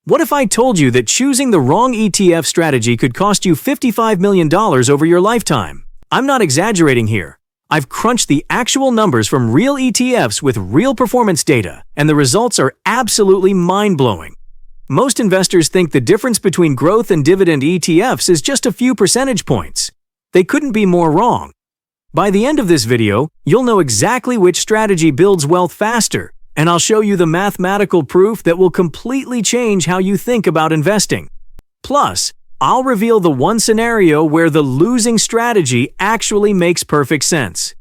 What if I told you that choosing the wrong ETF strategy could cost you $55 million over your lifetime? I'm not exaggerating here. I've crunched the actual numbers from real ETFs with real performance data, and the results are absolutely mind-blowing. Most investors think the difference between growth and dividend ETFs is just a few percentage points. They couldn't be more wrong. By the end of this video, you'll know exactly which strategy builds wealth faster, and I'll show you the mathematical proof that will completely change how you think about investing. Plus, I'll reveal the one scenario where the losing strategy actually makes perfect sense.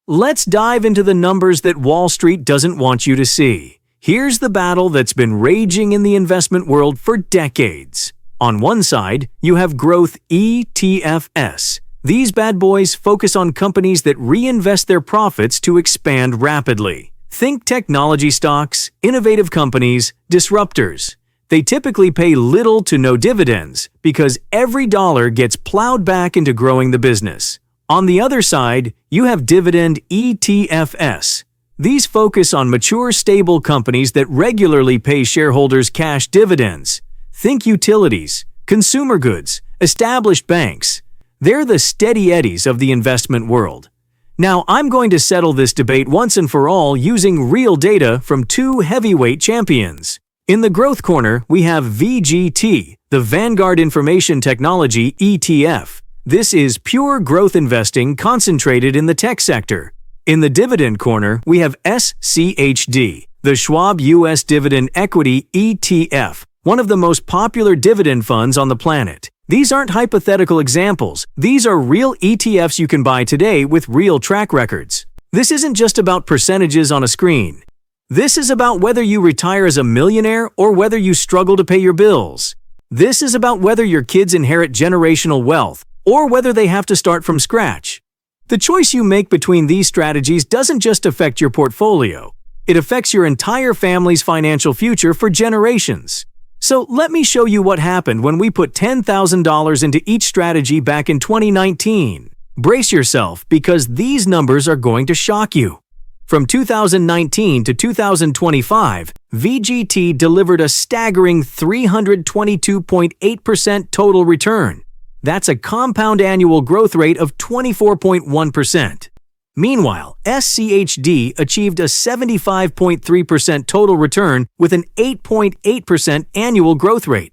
Let's dive into the numbers that Wall Street doesn't want you to see. Here's the battle that's been raging in the investment world for decades. On one side, you have growth ETFs. These bad boys focus on companies that reinvest their profits to expand rapidly. Think technology stocks, innovative companies, disruptors. They typically pay little to no dividends because every dollar gets plowed back into growing the business. On the other side, you have dividend ETFs. These focus on mature, stable companies that regularly pay shareholders cash dividends. Think utilities, consumer goods, established banks. They're the steady eddies of the investment world. Now, I'm going to settle this debate once and for all using real data from two heavyweight champions. In the growth corner, we have VGT, the Vanguard Information Technology ETF. This is pure growth investing concentrated in the tech sector. In the dividend corner, we have SCHD, the Schwab US Dividend Equity ETF, one of the most popular dividend funds on the planet. These aren't hypothetical examples. These are real ETFs you can buy today with real track records. This isn't just about percentages on a screen. This is about whether you retire as a millionaire or whether you struggle to pay your bills. This is about whether your kids inherit generational wealth or whether they have to start from scratch. The choice you make between these strategies doesn't just affect your portfolio. It affects your entire family's financial future for generations. So let me show you what happened when we put $10,000 into each strategy back in 2019. Brace yourself because these numbers are going to shock you. From 2019 to 2025, VGT delivered a staggering 322.8% total return. That's a compound annual growth rate of 24.1%. Meanwhile, SCHD achieved a 75.3% total return with an 8.8% annual growth rate.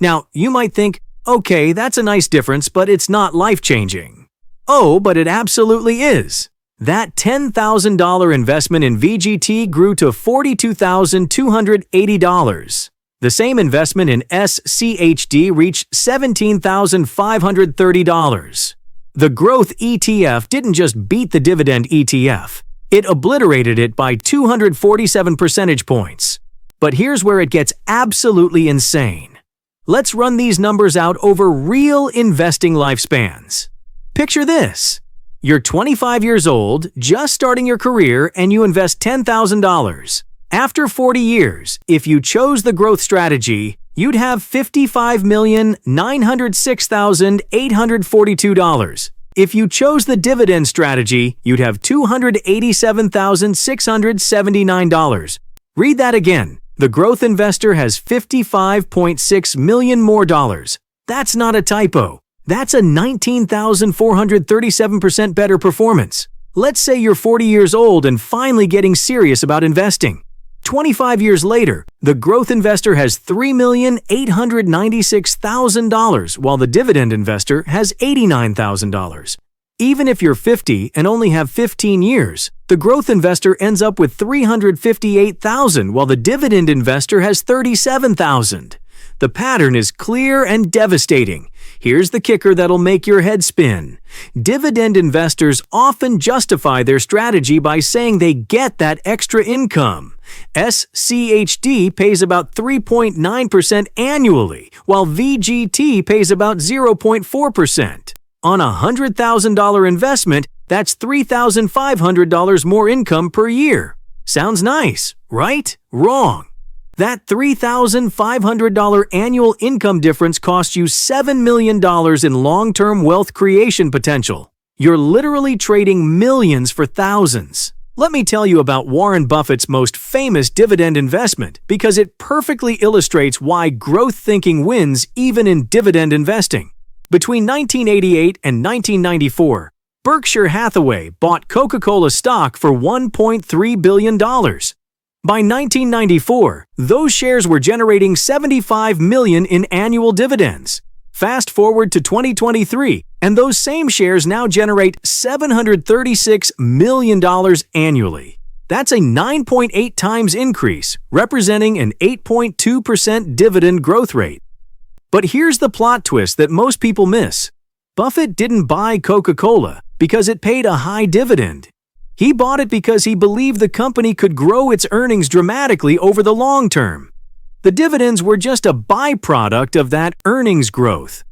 Now, you might think, okay, that's a nice difference, but it's not life-changing. Oh, but it absolutely is. That $10,000 investment in VGT grew to $42,280. The same investment in SCHD reached $17,530. The growth ETF didn't just beat the dividend ETF. It obliterated it by 247 percentage points. But here's where it gets absolutely insane. Let's run these numbers out over real investing lifespans. Picture this. You're 25 years old, just starting your career, and you invest $10,000. After 40 years, if you chose the growth strategy, you'd have $55,906,842. If you chose the dividend strategy, you'd have $287,679. Read that again. The growth investor has $55.6 million more dollars. That's not a typo. That's a 19,437% better performance. Let's say you're 40 years old and finally getting serious about investing. 25 years later, the growth investor has $3,896,000, while the dividend investor has $89,000. Even if you're 50 and only have 15 years, the growth investor ends up with $358,000, while the dividend investor has $37,000. The pattern is clear and devastating. Here's the kicker that'll make your head spin. Dividend investors often justify their strategy by saying they get that extra income. SCHD pays about 3.9% annually, while VGT pays about 0.4%. On a $100,000 investment, that's $3,500 more income per year. Sounds nice, right? Wrong. That $3,500 annual income difference costs you $7 million in long-term wealth creation potential. You're literally trading millions for thousands. Let me tell you about Warren Buffett's most famous dividend investment because it perfectly illustrates why growth thinking wins even in dividend investing. Between 1988 and 1994, Berkshire Hathaway bought Coca-Cola stock for $1.3 billion. By 1994, those shares were generating $75 million in annual dividends. Fast forward to 2023, and those same shares now generate $736 million annually. That's a 9.8 times increase, representing an 8.2% dividend growth rate. But here's the plot twist that most people miss. Buffett didn't buy Coca-Cola because it paid a high dividend. He bought it because he believed the company could grow its earnings dramatically over the long term. The dividends were just a byproduct of that earnings growth.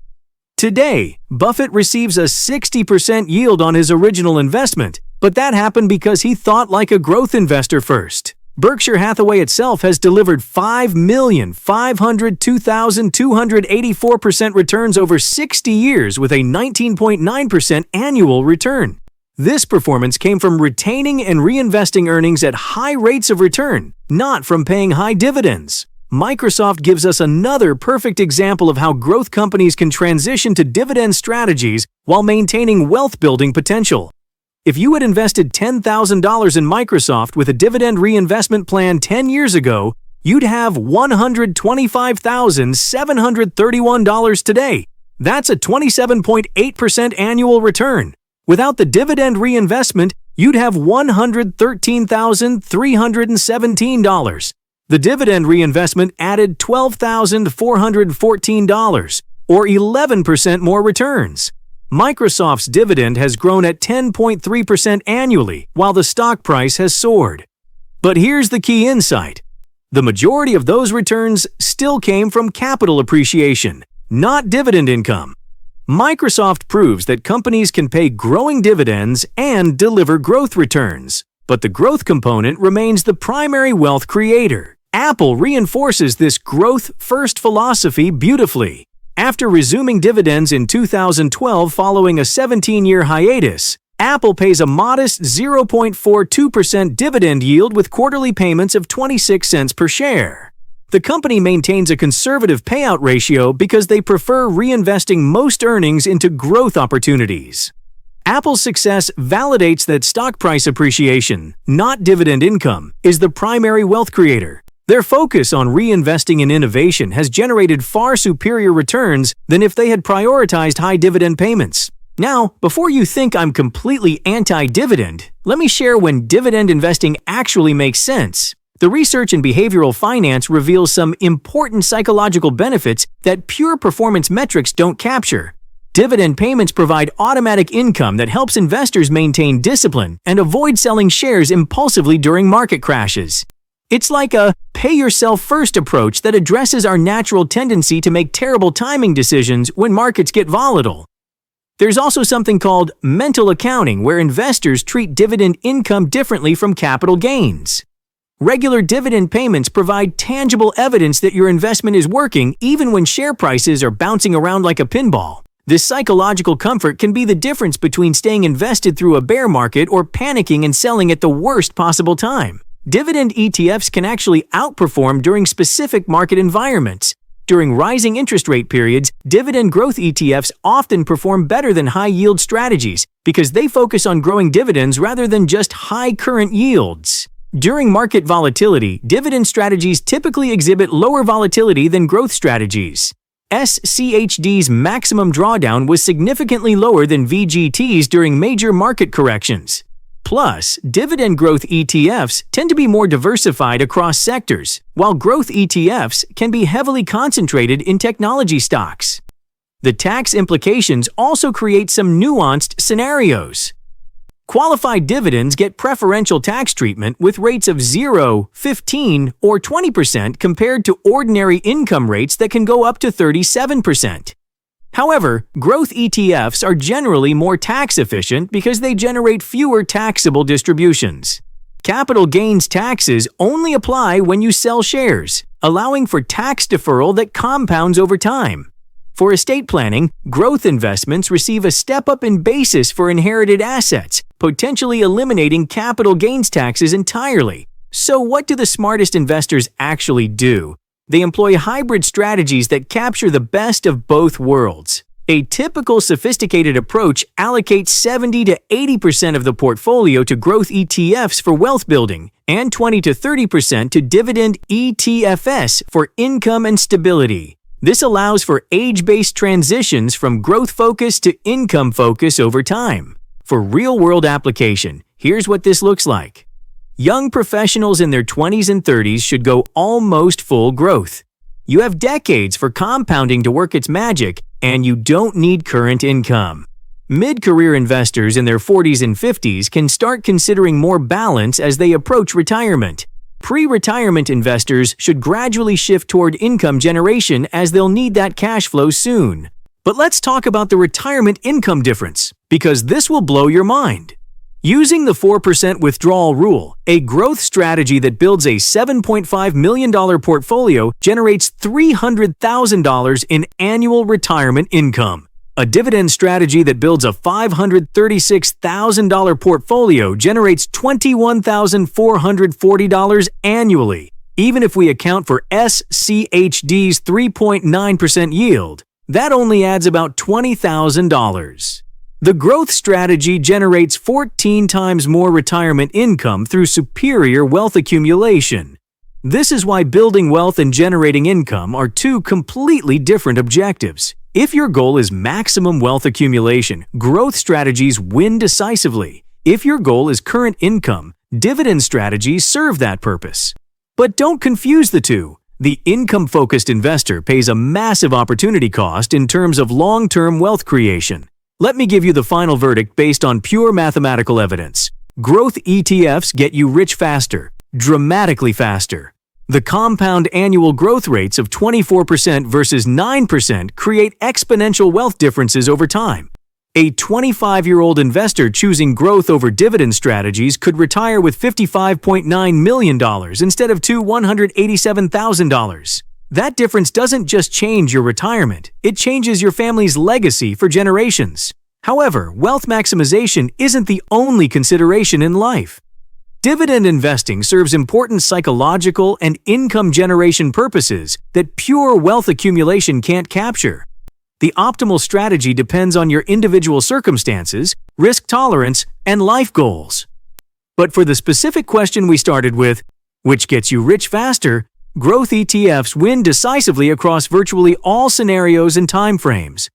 Today, Buffett receives a 60% yield on his original investment, but that happened because he thought like a growth investor first. Berkshire Hathaway itself has delivered 5,502,284% returns over 60 years with a 19.9% annual return. This performance came from retaining and reinvesting earnings at high rates of return, not from paying high dividends. Microsoft gives us another perfect example of how growth companies can transition to dividend strategies while maintaining wealth-building potential. If you had invested $10,000 in Microsoft with a dividend reinvestment plan 10 years ago, you'd have $125,731 today. That's a 27.8% annual return. Without the dividend reinvestment, you'd have $113,317. The dividend reinvestment added $12,414, or 11% more returns. Microsoft's dividend has grown at 10.3% annually, while the stock price has soared. But here's the key insight. The majority of those returns still came from capital appreciation, not dividend income. Microsoft proves that companies can pay growing dividends and deliver growth returns, but the growth component remains the primary wealth creator. Apple reinforces this growth-first philosophy beautifully. After resuming dividends in 2012 following a 17-year hiatus, Apple pays a modest 0.42% dividend yield with quarterly payments of 26 cents per share. The company maintains a conservative payout ratio because they prefer reinvesting most earnings into growth opportunities. Apple's success validates that stock price appreciation, not dividend income, is the primary wealth creator. Their focus on reinvesting in innovation has generated far superior returns than if they had prioritized high dividend payments. Now, before you think I'm completely anti-dividend, let me share when dividend investing actually makes sense. The research in behavioral finance reveals some important psychological benefits that pure performance metrics don't capture. Dividend payments provide automatic income that helps investors maintain discipline and avoid selling shares impulsively during market crashes. It's like a pay-yourself-first approach that addresses our natural tendency to make terrible timing decisions when markets get volatile. There's also something called mental accounting, where investors treat dividend income differently from capital gains. Regular dividend payments provide tangible evidence that your investment is working even when share prices are bouncing around like a pinball. This psychological comfort can be the difference between staying invested through a bear market or panicking and selling at the worst possible time. Dividend ETFs can actually outperform during specific market environments. During rising interest rate periods, dividend growth ETFs often perform better than high-yield strategies because they focus on growing dividends rather than just high current yields. During market volatility, dividend strategies typically exhibit lower volatility than growth strategies. SCHD's maximum drawdown was significantly lower than VGT's during major market corrections. Plus, dividend growth ETFs tend to be more diversified across sectors, while growth ETFs can be heavily concentrated in technology stocks. The tax implications also create some nuanced scenarios. Qualified dividends get preferential tax treatment with rates of 0, 15, or 20% compared to ordinary income rates that can go up to 37%. However, growth ETFs are generally more tax efficient because they generate fewer taxable distributions. Capital gains taxes only apply when you sell shares, allowing for tax deferral that compounds over time. For estate planning, growth investments receive a step-up in basis for inherited assets, potentially eliminating capital gains taxes entirely. So what do the smartest investors actually do? They employ hybrid strategies that capture the best of both worlds. A typical sophisticated approach allocates 70 to 80% of the portfolio to growth ETFs for wealth building and 20 to 30% to dividend ETFs for income and stability. This allows for age-based transitions from growth focus to income focus over time. For real-world application, here's what this looks like. Young professionals in their 20s and 30s should go almost full growth. You have decades for compounding to work its magic, and you don't need current income. Mid-career investors in their 40s and 50s can start considering more balance as they approach retirement. Pre-retirement investors should gradually shift toward income generation as they'll need that cash flow soon. But let's talk about the retirement income difference, because this will blow your mind. Using the 4% withdrawal rule, a growth strategy that builds a $7.5 million portfolio generates $300,000 in annual retirement income. A dividend strategy that builds a $536,000 portfolio generates $21,440 annually. Even if we account for SCHD's 3.9% yield, that only adds about $20,000. The growth strategy generates 14 times more retirement income through superior wealth accumulation. This is why building wealth and generating income are two completely different objectives. If your goal is maximum wealth accumulation, growth strategies win decisively. If your goal is current income, dividend strategies serve that purpose. But don't confuse the two. The income-focused investor pays a massive opportunity cost in terms of long-term wealth creation. Let me give you the final verdict based on pure mathematical evidence. Growth ETFs get you rich faster, dramatically faster. The compound annual growth rates of 24% versus 9% create exponential wealth differences over time. A 25-year-old investor choosing growth over dividend strategies could retire with $55.9 million instead of $187,000. That difference doesn't just change your retirement, it changes your family's legacy for generations. However, wealth maximization isn't the only consideration in life. Dividend investing serves important psychological and income generation purposes that pure wealth accumulation can't capture. The optimal strategy depends on your individual circumstances, risk tolerance, and life goals. But for the specific question we started with, which gets you rich faster, growth ETFs win decisively across virtually all scenarios and timeframes.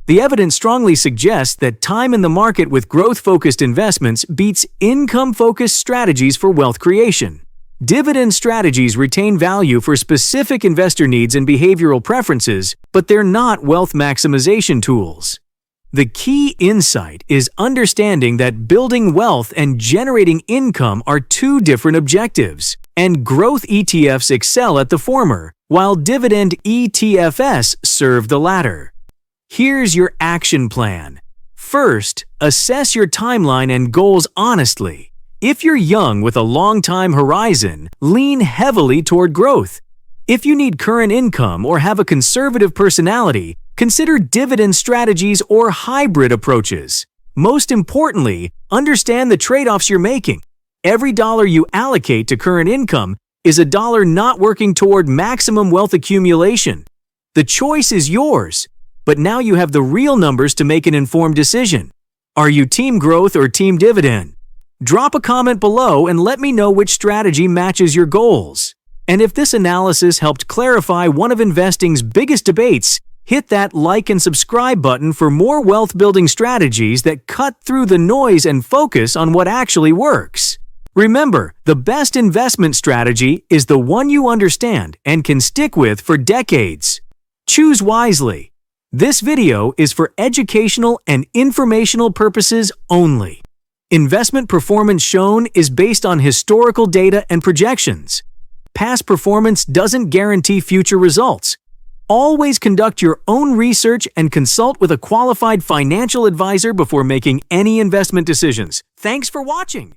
The evidence strongly suggests that time in the market with growth-focused investments beats income-focused strategies for wealth creation. Dividend strategies retain value for specific investor needs and behavioral preferences, but they're not wealth maximization tools. The key insight is understanding that building wealth and generating income are two different objectives, and growth ETFs excel at the former, while dividend ETFs serve the latter. Here's your action plan. First, assess your timeline and goals honestly. If you're young with a long time horizon, lean heavily toward growth. If you need current income or have a conservative personality, consider dividend strategies or hybrid approaches. Most importantly, understand the trade-offs you're making. Every dollar you allocate to current income is a dollar not working toward maximum wealth accumulation. The choice is yours, but now you have the real numbers to make an informed decision. Are you team growth or team dividend? Drop a comment below and let me know which strategy matches your goals. And if this analysis helped clarify one of investing's biggest debates, hit that like and subscribe button for more wealth-building strategies that cut through the noise and focus on what actually works. Remember, the best investment strategy is the one you understand and can stick with for decades. Choose wisely. This video is for educational and informational purposes only. Investment performance shown is based on historical data and projections. Past performance doesn't guarantee future results. Always conduct your own research and consult with a qualified financial advisor before making any investment decisions. Thanks for watching.